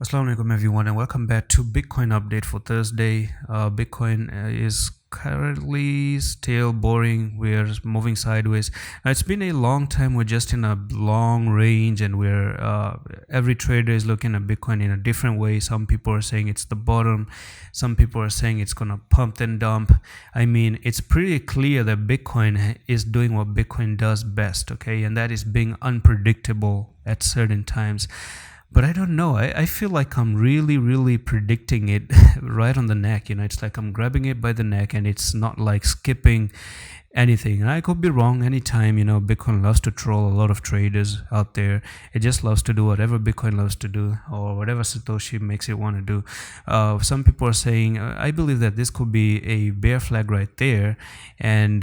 Assalamu alaikum everyone, and welcome back to Bitcoin update for Thursday. Bitcoin is currently still boring. We're moving sideways. Now, it's been a long time. We're just in a long range, and we're every trader is looking at Bitcoin in a different way. Some people are saying it's the bottom. Some people are saying it's gonna pump and dump. I mean, it's pretty clear that Bitcoin is doing what Bitcoin does best, okay, and that is being unpredictable at certain times. But I don't know. I feel like I'm really predicting it right on the neck. It's like I'm grabbing it by the neck and it's not like skipping anything. And I could be wrong anytime. Bitcoin loves to troll a lot of traders out there. It just loves to do whatever Bitcoin loves to do, or whatever Satoshi makes it want to do. Some people are saying, I believe that this could be a bear flag right there. And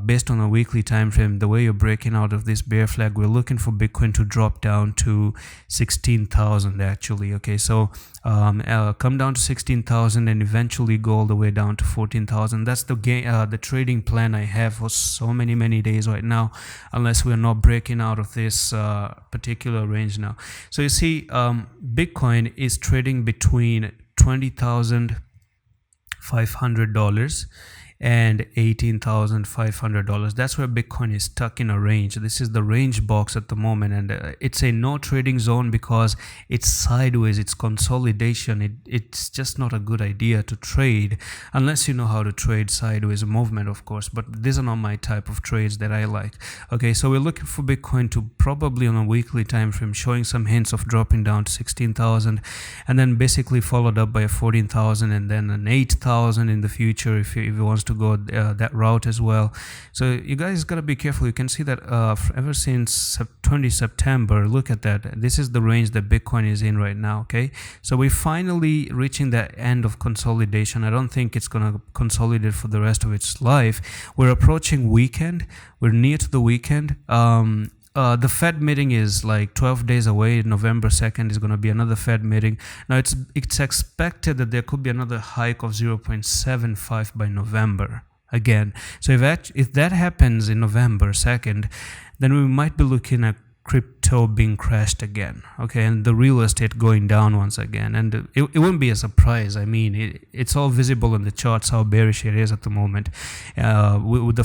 based on a weekly time frame, the way you're breaking out of this bear flag, we're looking for Bitcoin to drop down to 16,000 actually. Okay, so come down to 16,000 and eventually go all the way down to 14,000. That's the trading plan I have for so many days right now, unless we're not breaking out of this particular range now. So you see, Bitcoin is trading between $20,500 and $18,500. That's where Bitcoin is stuck in a range. This is the range box at the moment, and it's a no trading zone because it's sideways, it's consolidation. It's just not a good idea to trade unless you know how to trade sideways movement, of course, but these are not my type of trades that I like. Okay, so we're looking for Bitcoin to probably on a weekly time frame showing some hints of dropping down to 16,000, and then basically followed up by a 14,000 and then an 8,000 in the future if it wants to go that route as well. So you guys gotta be careful. You can see that ever since 20 September, look at that. This is the range that Bitcoin is in right now. Okay, so we're finally reaching that end of consolidation. I don't think it's gonna consolidate for the rest of its life. We're approaching weekend. We're near to the weekend. The Fed meeting is like 12 days away. November 2nd is going to be another Fed meeting. Now it's expected that there could be another hike of 0.75 by November again. So if that happens in November 2nd, then we might be looking at crypto being crashed again, okay, and the real estate going down once again. And it wouldn't be a surprise. I mean, it's all visible in the charts how bearish it is at the moment. With the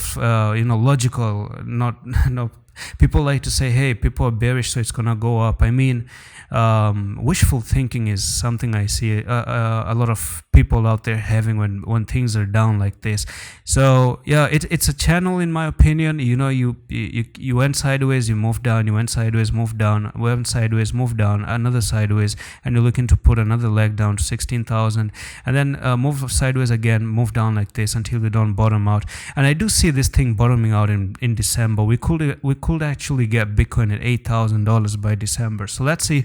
logical, not people like to say, hey, people are bearish, so it's gonna go up. I mean, wishful thinking is something I see a lot of people out there having when things are down like this. So yeah, it's a channel in my opinion. You went sideways, you moved down, you went sideways, moved down, went sideways, moved down, another sideways, and you're looking to put another leg down to 16,000, and then move sideways again, move down like this until we don't bottom out. And I do see this thing bottoming out in December. We could actually get Bitcoin at $8,000 by December. So let's see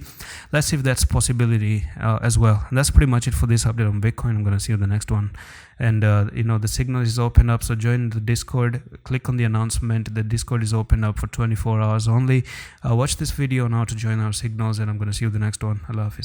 if that's a possibility as well. And that's pretty much it for this update on Bitcoin. I'm gonna see you in the next one. And the signal is open up, so join the Discord. Click on the announcement. The Discord is open up for 24 hours only. Watch this video on how to join our signals, and I'm gonna see you in the next one. Allah Hafiz.